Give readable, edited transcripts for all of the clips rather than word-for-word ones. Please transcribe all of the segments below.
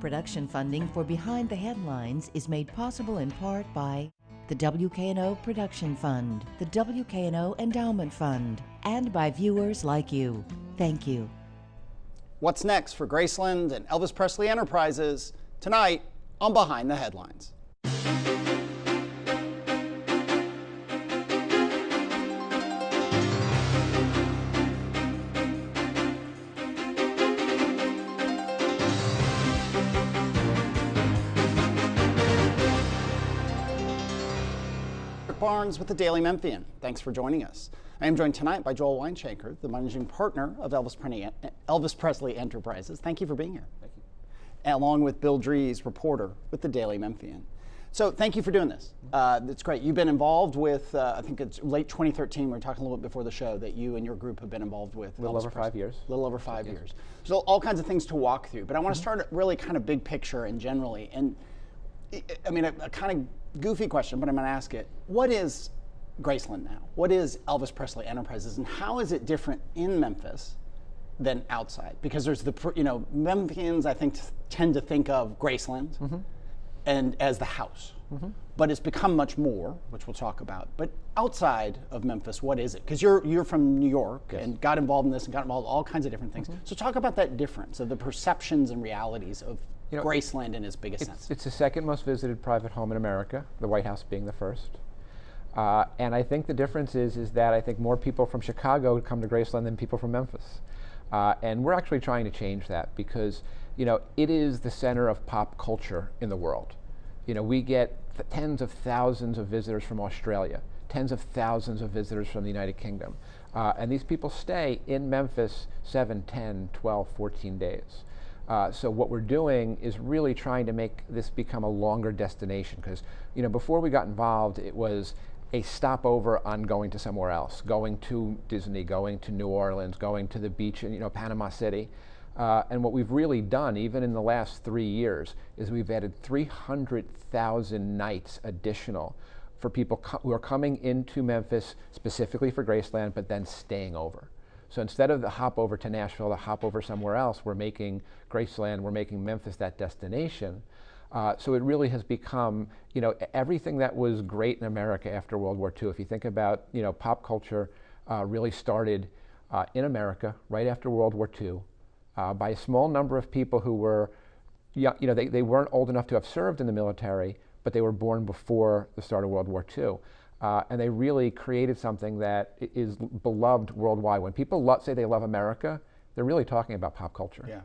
Production funding for Behind the Headlines is made possible in part by the WKNO Production Fund, the WKNO Endowment Fund, and by viewers like you. Thank you. What's next for Graceland and Elvis Presley Enterprises tonight on Behind the Headlines? Barnes with the Daily Memphian. Thanks for joining us. I am joined tonight by Joel Weinshanker, the managing partner of Elvis Presley Enterprises. Thank you for being here. Thank you. Along with Bill Dries, reporter with the Daily Memphian. So thank you for doing this. It's great. You've been involved with, I think it's late 2013, we were talking a little bit before the show, that you and your group have been involved with. A little over 5 years. A little over 5 years. So all kinds of things to walk through. But I want to start really kind of big picture and generally. And I mean, a kind of goofy question, but I'm going to ask it. What is Graceland now? What is Elvis Presley Enterprises, and how is it different in Memphis than outside? Because there's Memphians, I think, tend to think of Graceland and as the house. But it's become much more, which we'll talk about. But outside of Memphis, what is it? Because you're from New York and got involved in this and got involved in all kinds of different things. So talk about that difference of the perceptions and realities of Graceland in its biggest sense. It's the second most visited private home in America, the White House being the first. And I think the difference is that I think more people from Chicago come to Graceland than people from Memphis. And we're actually trying to change that because, it is the center of pop culture in the world. We get tens of thousands of visitors from Australia, tens of thousands of visitors from the United Kingdom. And these people stay in Memphis 7, 10, 12, 14 days. So what we're doing is really trying to make this become a longer destination because, before we got involved, it was a stopover on going to somewhere else, going to Disney, going to New Orleans, going to the beach in, Panama City. And what we've really done, even in the last 3 years, is we've added 300,000 nights additional for people who are coming into Memphis specifically for Graceland, but then staying over. So instead of the hop over to Nashville, the hop over somewhere else, we're making Graceland, we're making Memphis that destination. So it really has become, everything that was great in America after World War II. If you think about, pop culture really started in America right after World War II by a small number of people who were, they weren't old enough to have served in the military, but they were born before the start of World War II. And they really created something that is beloved worldwide. When people say they love America, they're really talking about pop culture. Yeah.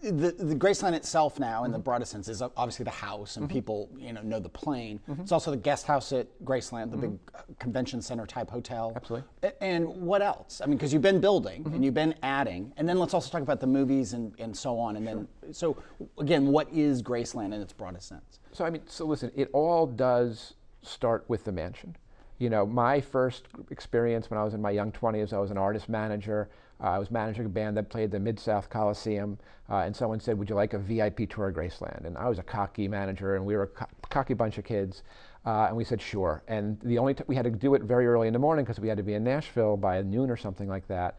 The Graceland itself now, in the broadest sense, is obviously the house, and people know the plane. It's also the guest house at Graceland, the big convention center type hotel. Absolutely. And what else? I mean, because you've been building and you've been adding, and then let's also talk about the movies and so on. And then, so again, what is Graceland in its broadest sense? So listen, it all does start with the mansion. My first experience when I was in my young 20s, I was an artist manager. I was managing a band that played the Mid-South Coliseum, and someone said, "Would you like a VIP tour of Graceland?" And I was a cocky manager, and we were a cocky bunch of kids, and we said, "Sure." And the only we had to do it very early in the morning because we had to be in Nashville by noon or something like that.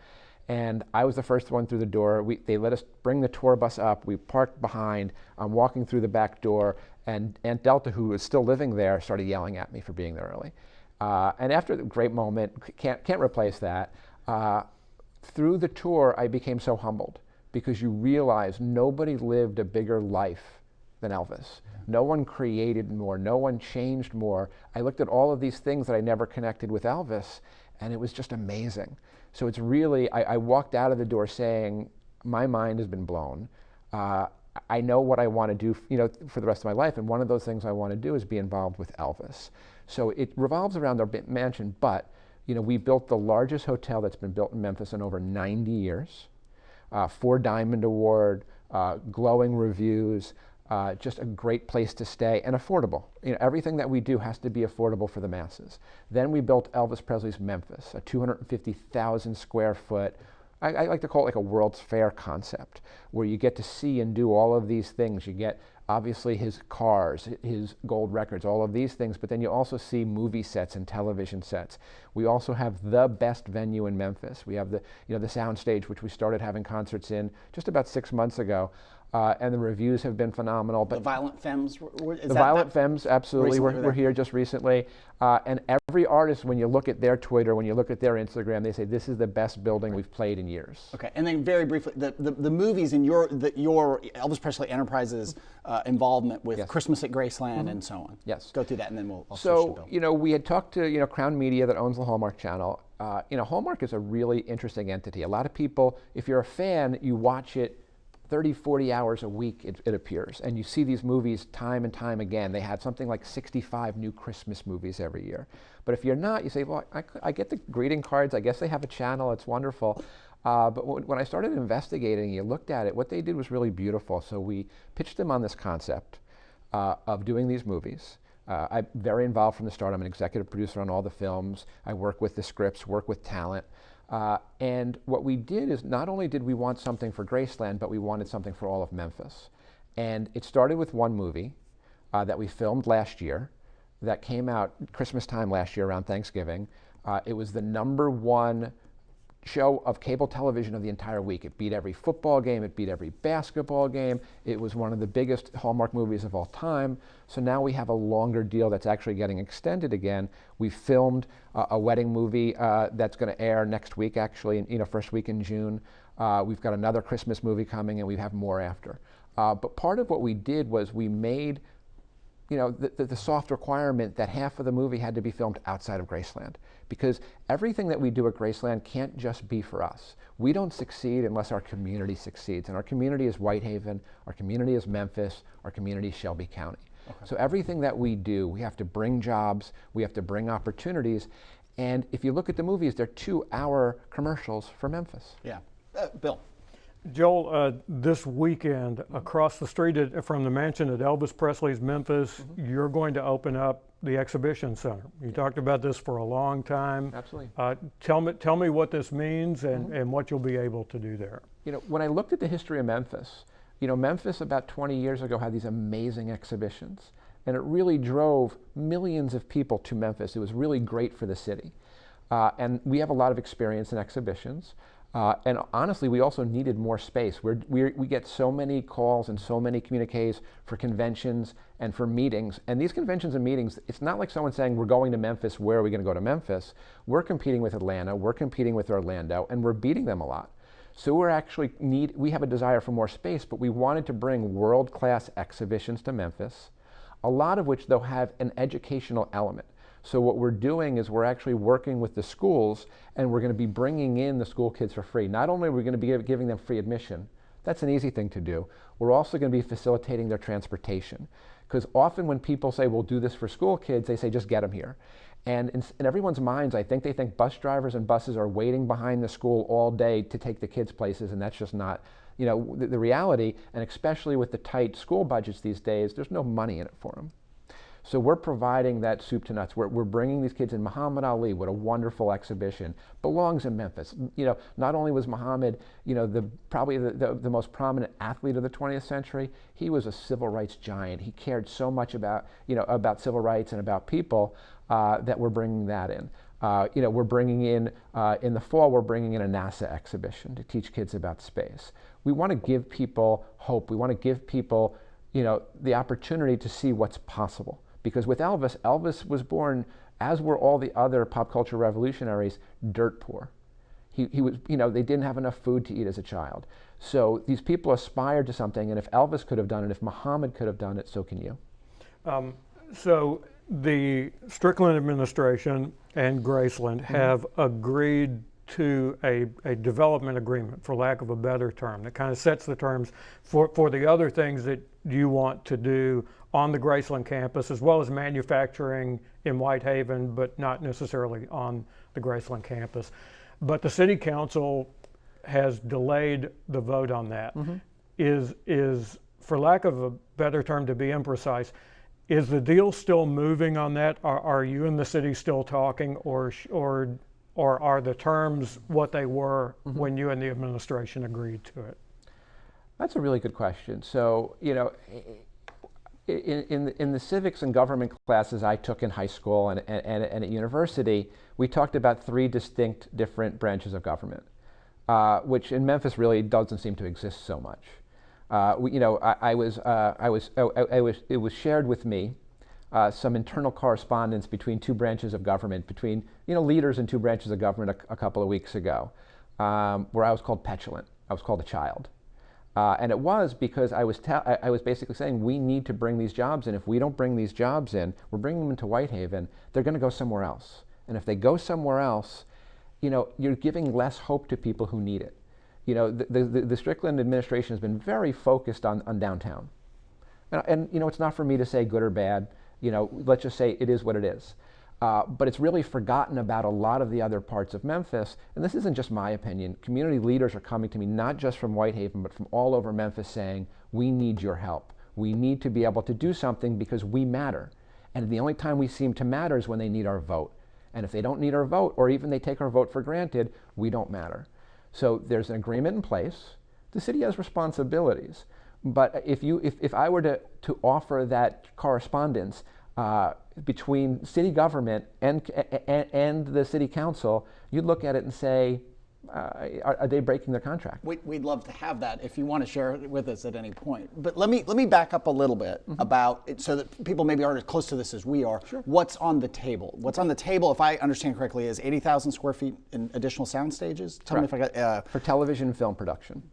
And I was the first one through the door. They let us bring the tour bus up. We parked behind. I'm walking through the back door, and Aunt Delta, who was still living there, started yelling at me for being there early. And after the great moment, can't replace that. Through the tour, I became so humbled because you realize nobody lived a bigger life than Elvis. No one created more. No one changed more. I looked at all of these things that I never connected with Elvis, and it was just amazing. So it's really, I walked out of the door saying, my mind has been blown. I know what I want to do, for the rest of my life, and one of those things I want to do is be involved with Elvis. So it revolves around our mansion, but we built the largest hotel that's been built in Memphis in over 90 years. 4 Diamond Award, glowing reviews, just a great place to stay and affordable. Everything that we do has to be affordable for the masses. Then we built Elvis Presley's Memphis, a 250,000 square foot, I like to call it like a World's Fair concept, where you get to see and do all of these things. You get obviously his cars, his gold records, all of these things, but then you also see movie sets and television sets. We also have the best venue in Memphis. We have the soundstage, which we started having concerts in just about 6 months ago. And the reviews have been phenomenal. But the Violent Femmes, Violent Femmes, absolutely, were here just recently. And every artist, when you look at their Twitter, when you look at their Instagram, they say this is the best building we've played in years. Okay, and then very briefly, the movies in your Elvis Presley Enterprises involvement with Christmas at Graceland and so on. Yes. Go through that, and then we'll switch to Bill. So, we had talked to Crown Media that owns the Hallmark Channel. Hallmark is a really interesting entity. A lot of people, if you're a fan, you watch it 30, 40 hours a week, it appears. And you see these movies time and time again. They had something like 65 new Christmas movies every year. But if you're not, you say, well, I get the greeting cards. I guess they have a channel. It's wonderful. But when I started investigating, you looked at it, what they did was really beautiful. So we pitched them on this concept of doing these movies. I'm very involved from the start. I'm an executive producer on all the films. I work with the scripts, work with talent. And what we did is not only did we want something for Graceland, but we wanted something for all of Memphis. And it started with one movie that we filmed last year that came out Christmas time last year around Thanksgiving. It was the #1 show of cable television of the entire week. It beat every football game, it beat every basketball game. It was one of the biggest Hallmark movies of all time. So now we have a longer deal that's actually getting extended again. We filmed a wedding movie that's going to air next week, actually, first week in June. We've got another Christmas movie coming, and we have more after. But part of what we did was we made the soft requirement that half of the movie had to be filmed outside of Graceland, because everything that we do at Graceland can't just be for us. We don't succeed unless our community succeeds, and our community is Whitehaven, our community is Memphis, our community is Shelby County. Okay. So everything that we do, we have to bring jobs, we have to bring opportunities, and if you look at the movies, they're 2-hour commercials for Memphis. Yeah. Bill. Joel, this weekend, across the street from the mansion at Elvis Presley's Memphis, you're going to open up the exhibition center. You talked about this for a long time. Absolutely. Tell me what this means and what you'll be able to do there. When I looked at the history of Memphis, Memphis about 20 years ago had these amazing exhibitions, and it really drove millions of people to Memphis. It was really great for the city. And we have a lot of experience in exhibitions. And honestly, we also needed more space. We get so many calls and so many communiques for conventions and for meetings. And these conventions and meetings, it's not like someone saying, we're going to Memphis, where are we going to go to Memphis? We're competing with Atlanta, we're competing with Orlando, and we're beating them a lot. So we have a desire for more space, but we wanted to bring world-class exhibitions to Memphis, a lot of which, though, have an educational element. So what we're doing is we're actually working with the schools, and we're going to be bringing in the school kids for free. Not only are we going to be giving them free admission, that's an easy thing to do, we're also going to be facilitating their transportation. Because often when people say, we'll do this for school kids, they say, just get them here. And in everyone's minds, I think they think bus drivers and buses are waiting behind the school all day to take the kids places, and that's just not the reality. And especially with the tight school budgets these days, there's no money in it for them. So we're providing that soup to nuts. We're bringing these kids in. Muhammad Ali, what a wonderful exhibition, belongs in Memphis. Not only was Muhammad, probably the most prominent athlete of the 20th century, he was a civil rights giant. He cared so much about civil rights and about people that we're bringing that in. We're bringing in the fall, we're bringing in a NASA exhibition to teach kids about space. We want to give people hope. We want to give people, the opportunity to see what's possible. Because with Elvis was born, as were all the other pop culture revolutionaries, dirt poor. He was, they didn't have enough food to eat as a child. So these people aspired to something, and if Elvis could have done it, if Muhammad could have done it, so can you. So the Strickland administration and Graceland have agreed to a development agreement, for lack of a better term, that kind of sets the terms for the other things that you want to do on the Graceland campus, as well as manufacturing in Whitehaven, but not necessarily on the Graceland campus. But the city council has delayed the vote on that. Is, for lack of a better term, to be imprecise, is the deal still moving on that? Are you and the city still talking, or are the terms what they were when you and the administration agreed to it? That's a really good question. So, in the civics and government classes I took in high school and at university, we talked about three distinct different branches of government, which in Memphis really doesn't seem to exist so much. It was shared with me some internal correspondence between two branches of government, between leaders in two branches of government a couple of weeks ago, where I was called petulant. I was called a child. And it was because I was basically saying we need to bring these jobs in. If we don't bring these jobs in, we're bringing them into Whitehaven, they're going to go somewhere else. And if they go somewhere else, you're giving less hope to people who need it. The Strickland administration has been very focused on downtown. And it's not for me to say good or bad. Let's just say it is what it is. But it's really forgotten about a lot of the other parts of Memphis. And this isn't just my opinion. Community leaders are coming to me, not just from Whitehaven, but from all over Memphis saying, we need your help. We need to be able to do something because we matter. And the only time we seem to matter is when they need our vote. And if they don't need our vote, or even they take our vote for granted, we don't matter. So there's an agreement in place. The city has responsibilities. But if I were to offer that correspondence, between city government and the city council, you'd look at it and say, are they breaking their contract? We'd love to have that if you want to share it with us at any point. But let me back up a little bit about it so that people maybe aren't as close to this as we are. Sure. What's on the table? What's on the table, if I understand correctly, is 80,000 square feet in additional sound stages. Tell me if I got for television and film production.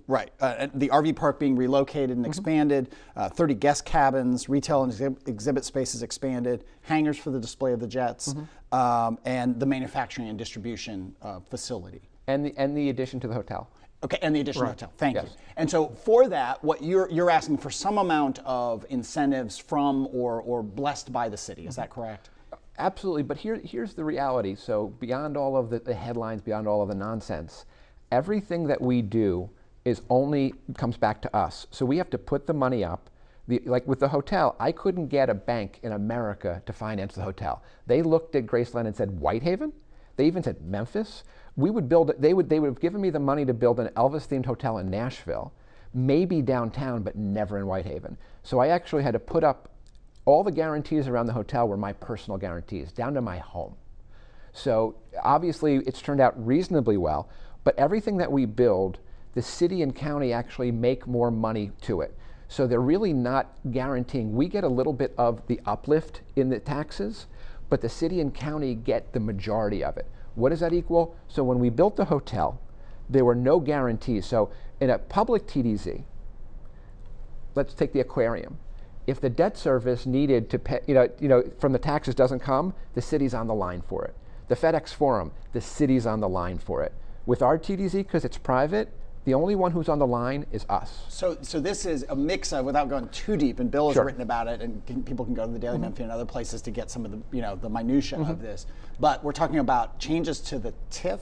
Right. The RV park being relocated and expanded, 30 guest cabins, retail and exhibit spaces expanded, hangars for the display of the jets, and the manufacturing and distribution facility. And the addition to the hotel. Okay, and the additional hotel. Thank you. And so for that, what you're asking for some amount of incentives from or blessed by the city. Is that correct? Absolutely. But here's the reality. So beyond all of the headlines, beyond all of the nonsense, everything that we do comes back to us. So we have to put the money up. Like with the hotel, I couldn't get a bank in America to finance the hotel. They looked at Graceland and said, Whitehaven? They even said Memphis. They would have given me the money to build an Elvis-themed hotel in Nashville, maybe downtown, but never in Whitehaven. So I actually had to put up all the guarantees around the hotel were my personal guarantees, down to my home. So obviously it's turned out reasonably well, but everything that we build, the city and county actually make more money to it. So they're really not guaranteeing. We get a little bit of the uplift in the taxes, but the city and county get the majority of it. What does that equal? So when we built the hotel, there were no guarantees. So in a public TDZ, let's take the aquarium. If the debt service needed to pay, from the taxes doesn't come, the city's on the line for it. The FedEx Forum, the city's on the line for it. With our TDZ, because it's private, the only one who's on the line is us. So this is a mix of, without going too deep, and Bill has written about it, and people can go to the Daily Memphian and other places to get some of the the minutia of this. But we're talking about changes to the TIF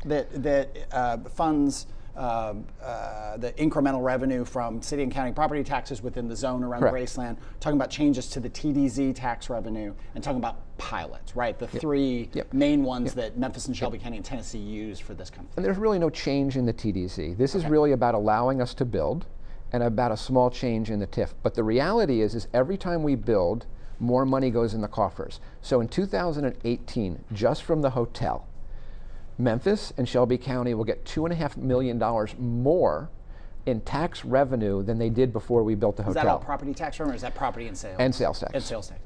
that funds the incremental revenue from city and county property taxes within the zone around Graceland, talking about changes to the TDZ tax revenue, and talking about pilots, right? The three main ones that Memphis and Shelby County and Tennessee use for this kind of thing. And there's really no change in the TDZ. This is really about allowing us to build and about a small change in the TIF. But the reality is every time we build, more money goes in the coffers. So in 2018, just from the hotel, Memphis and Shelby County will get $2.5 million more in tax revenue than they did before we built the hotel. Is that all property tax revenue, or is that property and sales? And sales tax. And sales tax.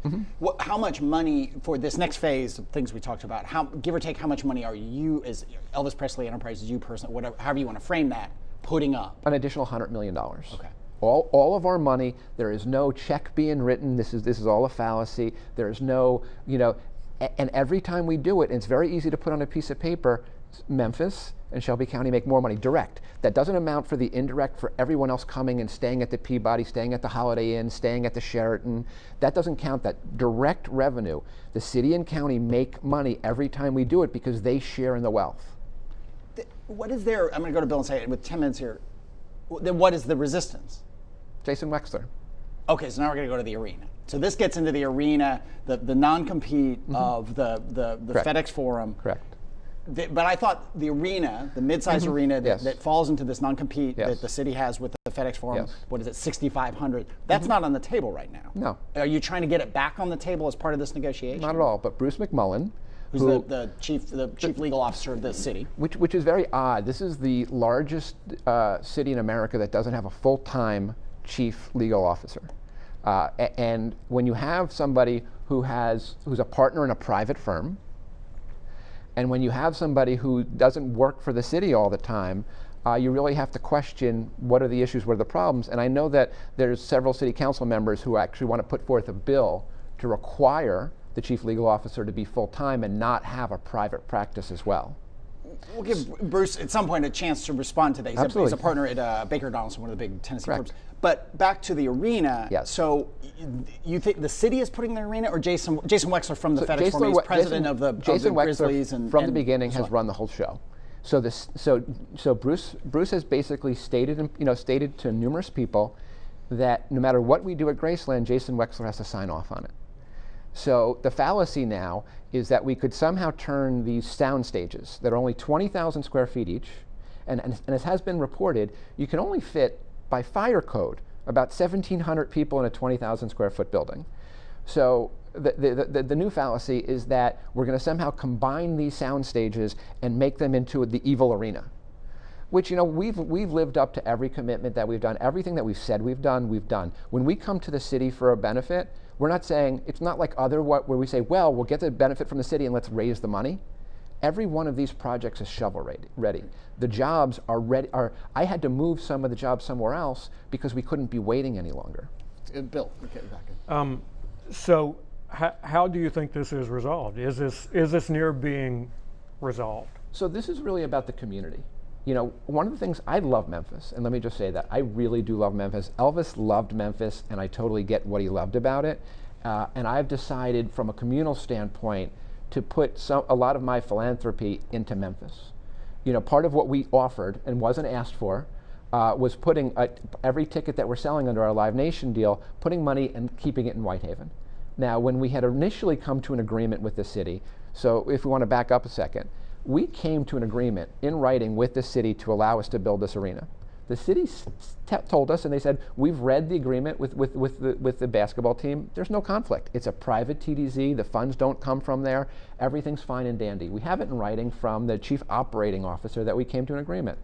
How much money for this next phase of things we talked about, give or take, how much money are you, as Elvis Presley Enterprises, you personally, whatever, however you want to frame that, putting up? An additional $100 million. Okay. All of our money, there is no check being written. This is all a fallacy. There is no, and every time we do it, and it's very easy to put on a piece of paper, Memphis and Shelby County make more money direct. That doesn't amount for the indirect for everyone else coming and staying at the Peabody, staying at the Holiday Inn, staying at the Sheraton. That doesn't count. That direct revenue. The city and county make money every time we do it because they share in the wealth. What is there, I'm going to go to Bill and say it with 10 minutes here, then what is the resistance? Jason Wexler. Okay, so now we're going to go to the arena. So this gets into the arena, the non-compete of the FedEx Forum. Correct. But I thought the arena, the mid-sized arena that falls into this non-compete that the city has with the FedEx Forum, what is it, 6,500? That's not on the table right now. No. Are you trying to get it back on the table as part of this negotiation? Not at all. But Bruce McMullen, who's the chief legal officer of the city, which is very odd. This is the largest city in America that doesn't have a full-time chief legal officer. And when you have somebody who's a partner in a private firm, and when you have somebody who doesn't work for the city all the time, you really have to question what are the issues, what are the problems. And I know that there's several city council members who actually want to put forth a bill to require the chief legal officer to be full-time and not have a private practice as well. We'll give Bruce at some point a chance to respond to that. Absolutely. He's a partner at Baker Donaldson, one of the big Tennessee firms. But back to the arena. Yes. So you think the city is putting the arena, or Jason Wexler from the FedEx Forum, he's president of the Grizzlies, and from the beginning has run the whole show. So Bruce has basically stated to numerous people that no matter what we do at Graceland, Jason Wexler has to sign off on it. So the fallacy now is that we could somehow turn these sound stages that are only 20,000 square feet each, and as has been reported, you can only fit, by fire code, about 1,700 people in a 20,000 square foot building. So the new fallacy is that we're going to somehow combine these sound stages and make them into the evil arena, which, we've lived up to every commitment that we've done. Everything that we've said we've done, we've done. When we come to the city for a benefit, we're not saying, it's not like where we say, well, we'll get the benefit from the city and let's raise the money. Every one of these projects is shovel ready. The jobs are ready. I had to move some of the jobs somewhere else because we couldn't be waiting any longer. Bill, okay, back. So how do you think this is resolved? Is this near being resolved? So this is really about the community. One of the things, I love Memphis, and let me just say that I really do love Memphis. Elvis loved Memphis, and I totally get what he loved about it. And I've decided, from a communal standpoint, to put a lot of my philanthropy into Memphis. Part of what we offered and wasn't asked for was putting every ticket that we're selling under our Live Nation deal, putting money and keeping it in Whitehaven. Now, when we had initially come to an agreement with the city, so if we want to back up a second, we came to an agreement in writing with the city to allow us to build this arena. The city told us, and they said, we've read the agreement with the basketball team. There's no conflict. It's a private TDZ. The funds don't come from there. Everything's fine and dandy. We have it in writing from the chief operating officer that we came to an agreement.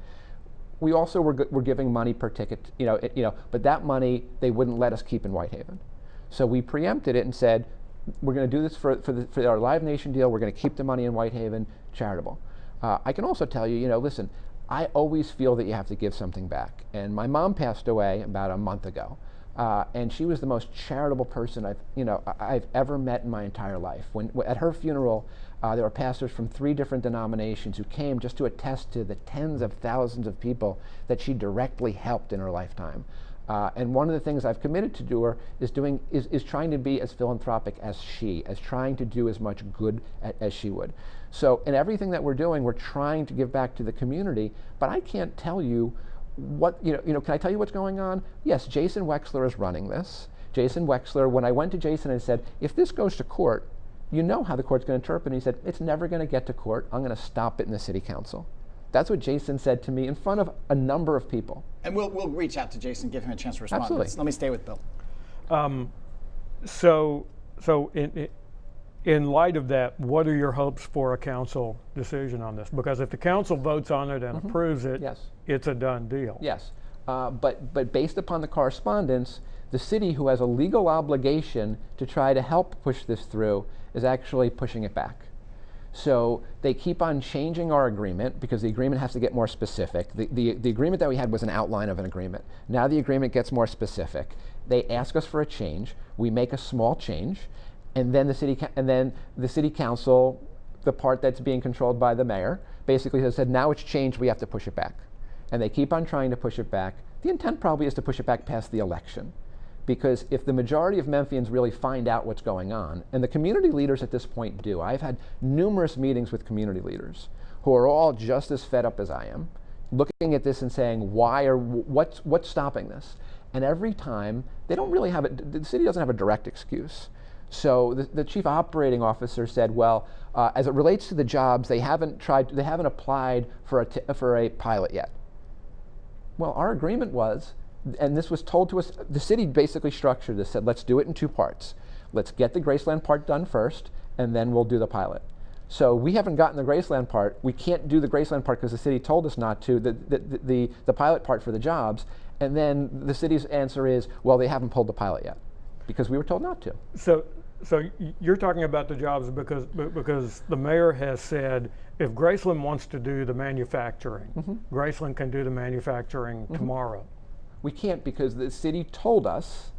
We also were giving money per ticket, but that money they wouldn't let us keep in Whitehaven. So we preempted it and said, we're going to do this for our Live Nation deal. We're going to keep the money in Whitehaven, charitable. I can also tell you, listen, I always feel that you have to give something back. And my mom passed away about a month ago, and she was the most charitable person I've ever met in my entire life. At her funeral, there were pastors from 3 different denominations who came just to attest to the tens of thousands of people that she directly helped in her lifetime. And one of the things I've committed to do her is trying to be as philanthropic as trying to do as much good as she would. So in everything that we're doing, we're trying to give back to the community, but I can't tell you what, can I tell you what's going on? Yes, Jason Wexler is running this. Jason Wexler, when I went to Jason and said, if this goes to court, you know how the court's going to interpret it. He said, it's never going to get to court. I'm going to stop it in the city council. That's what Jason said to me in front of a number of people. And we'll reach out to Jason, give him a chance to respond. Absolutely. Let me stay with Bill. So in light of that, what are your hopes for a council decision on this? Because if the council votes on it and approves it, yes, it's a done deal. Yes, but based upon the correspondence, the city, who has a legal obligation to try to help push this through, is actually pushing it back. So they keep on changing our agreement because the agreement has to get more specific. The agreement that we had was an outline of an agreement. Now the agreement gets more specific. They ask us for a change. We make a small change, and then the city council, the part that's being controlled by the mayor, basically has said, now it's changed, we have to push it back. And they keep on trying to push it back. The intent probably is to push it back past the election. Because if the majority of Memphians really find out what's going on, and the community leaders at this point do, I've had numerous meetings with community leaders who are all just as fed up as I am, looking at this and saying, what's stopping this? And every time, they don't really have the city doesn't have a direct excuse. So the chief operating officer said, well, as it relates to the jobs, they haven't applied for a pilot yet. Well, our agreement was, and this was told to us, the city basically structured this, said, let's do it in 2 parts. Let's get the Graceland part done first, and then we'll do the pilot. So we haven't gotten the Graceland part. We can't do the Graceland part because the city told us not to, the pilot part for the jobs. And then the city's answer is, well, they haven't pulled the pilot yet because we were told not to. So you're talking about the jobs because the mayor has said if Graceland wants to do the manufacturing, Graceland can do the manufacturing tomorrow. We can't because the city told us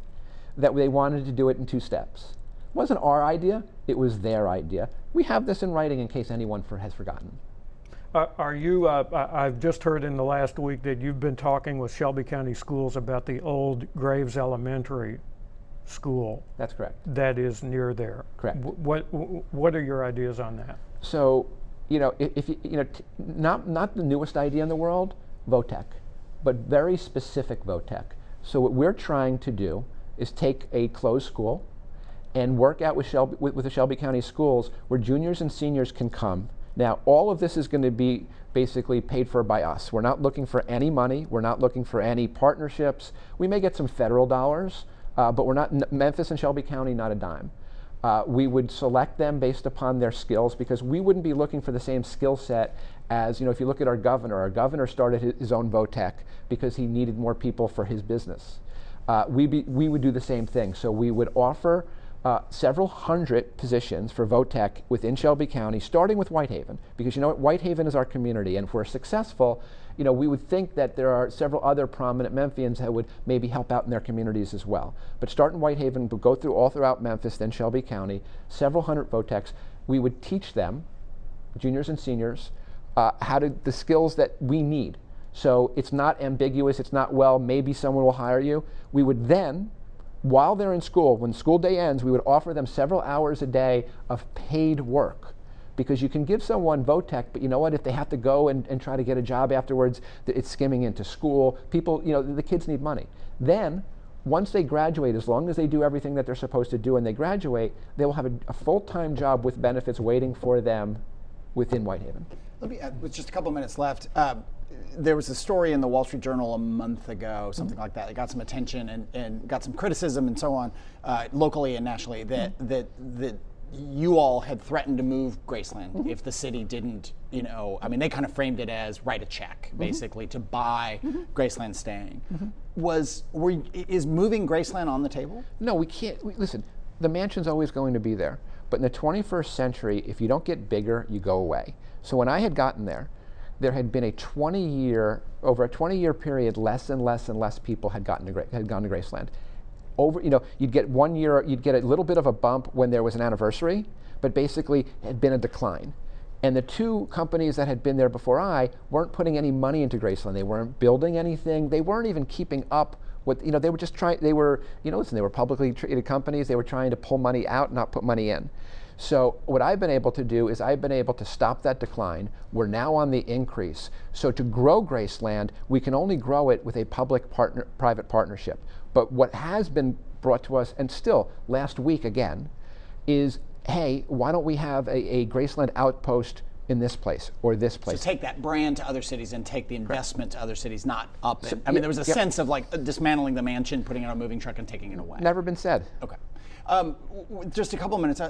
that they wanted to do it in 2 steps. It wasn't our idea, it was their idea. We have this in writing in case anyone has forgotten. Are you, I've just heard in the last week that you've been talking with Shelby County Schools about the old Graves Elementary School. That's correct. That is near there. Correct. What are your ideas on that? So, if not the newest idea in the world, VOTEC, but very specific VOTEC. So what we're trying to do is take a closed school and work out with the Shelby County Schools where juniors and seniors can come. Now, all of this is going to be basically paid for by us. We're not looking for any money. We're not looking for any partnerships. We may get some federal dollars, but we're not, Memphis and Shelby County, not a dime. We would select them based upon their skills because we wouldn't be looking for the same skill set as, if you look at our governor started his own VOTEC because he needed more people for his business. We would do the same thing. So we would offer several hundred positions for VOTEC within Shelby County, starting with Whitehaven, because Whitehaven is our community, and if we're successful, we would think that there are several other prominent Memphians that would maybe help out in their communities as well. But start in Whitehaven, but go through all throughout Memphis, then Shelby County, several hundred VOTECs. We would teach them, juniors and seniors, the skills that we need. So it's not ambiguous, it's not, well, maybe someone will hire you. We would then, while they're in school, when school day ends, we would offer them several hours a day of paid work. Because you can give someone VOTEC, but you know what, if they have to go and try to get a job afterwards, it's skimming into school. People, the kids need money. Then, once they graduate, as long as they do everything that they're supposed to do and they graduate, they will have a full-time job with benefits waiting for them within Whitehaven. Let me, with just a couple minutes left, there was a story in the Wall Street Journal a month ago, something like that. It got some attention and got some criticism and so on, locally and nationally, that you all had threatened to move Graceland if the city didn't, they kind of framed it as write a check, basically, to buy Graceland staying. Is moving Graceland on the table? No, we can't. Listen, the mansion's always going to be there. But in the 21st century, if you don't get bigger, you go away. So when I had gotten there, there had been over a 20-year period, less and less and less people had gone to Graceland. You'd get 1 year, you'd get a little bit of a bump when there was an anniversary, but basically it had been a decline. And the 2 companies that had been there before I weren't putting any money into Graceland. They weren't building anything. They weren't even keeping up with, they were just trying, they were publicly traded companies. They were trying to pull money out, not put money in. So what I've been able to do is I've been able to stop that decline. We're now on the increase. So to grow Graceland, we can only grow it with a public-private partnership. But what has been brought to us, and still last week again, is, hey, why don't we have a Graceland outpost in this place or this place? So take that brand to other cities and take the investment to other cities, not up it. There was a sense of like dismantling the mansion, putting it on a moving truck and taking it away. Never been said. Okay. Just a couple minutes.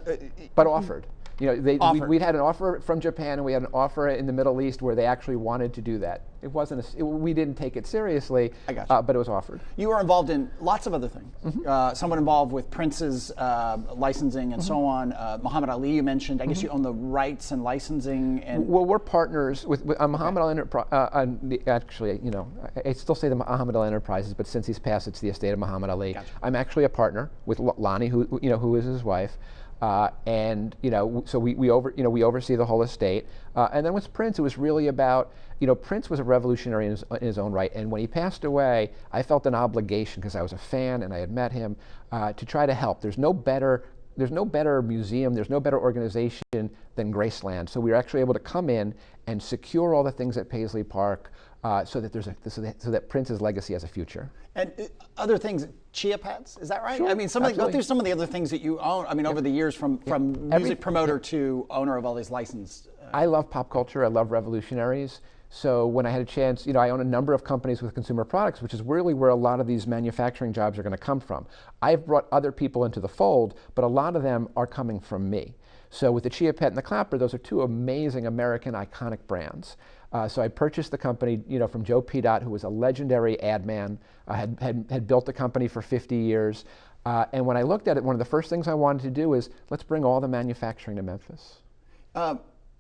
But offered. We'd had an offer from Japan and we had an offer in the Middle East where they actually wanted to do that. It wasn't. We didn't take it seriously. I got you. But it was offered. You were involved in lots of other things. Someone involved with Prince's licensing and so on. Muhammad Ali, you mentioned. I guess you own the rights and licensing. And well, we're partners with Muhammad Ali Enterprises. Actually, I still say the Muhammad Ali Enterprises, but since he's passed, it's the estate of Muhammad Ali. Gotcha. I'm actually a partner with Lonnie, who is his wife. So we oversee the whole estate. And then with Prince, it was really about, Prince was a revolutionary in his own right. And when he passed away, I felt an obligation because I was a fan and I had met him to try to help. There's no better museum, there's no better organization than Graceland. So we were actually able to come in and secure all the things at Paisley Park, so that Prince's legacy has a future. And other things, chia pets, is that right? Sure, I mean, go through some of the other things that you own. I mean, over the years, from music promoter to owner of all these licensed. I love pop culture. I love revolutionaries. So when I had a chance, I own a number of companies with consumer products, which is really where a lot of these manufacturing jobs are going to come from. I've brought other people into the fold, but a lot of them are coming from me. So with the Chia Pet and the Clapper, those are two amazing American iconic brands. So I purchased the company, from Joe Pedot, who was a legendary ad man, had built the company for 50 years. And when I looked at it, one of the first things I wanted to do is, let's bring all the manufacturing to Memphis.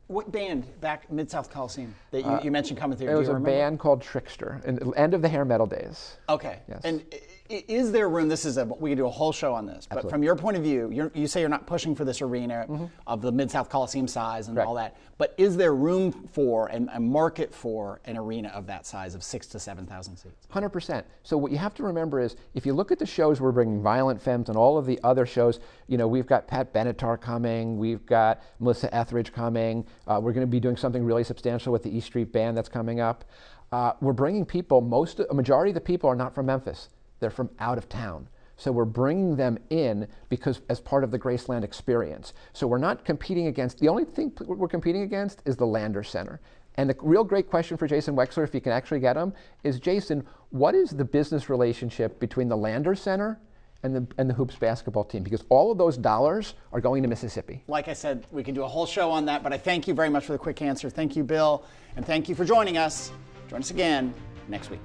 What band back Mid-South Coliseum that you mentioned coming through? It was a band called Trickster, in the end of the hair metal days. Okay. Yes. And is there room? We could do a whole show on this, but Absolutely. from your point of view, you say you're not pushing for this arena of the Mid-South Coliseum size and all that, but is there room for and a market for an arena of that size of 6,000 to 7,000 seats? 100%. So what you have to remember is, if you look at the shows we're bringing, Violent Femmes and all of the other shows, we've got Pat Benatar coming, we've got Melissa Etheridge coming, we're going to be doing something really substantial with the E Street Band that's coming up. We're bringing people, a majority of the people are not from Memphis. They're from out of town. So we're bringing them in because as part of the Graceland experience. So we're not competing against, the only thing we're competing against is the Lander Center. And the real great question for Jason Wexler, if you can actually get him, is, Jason, what is the business relationship between the Lander Center and the Hoops basketball team? Because all of those dollars are going to Mississippi. Like I said, we could do a whole show on that, but I thank you very much for the quick answer. Thank you, Bill, and thank you for joining us. Join us again next week.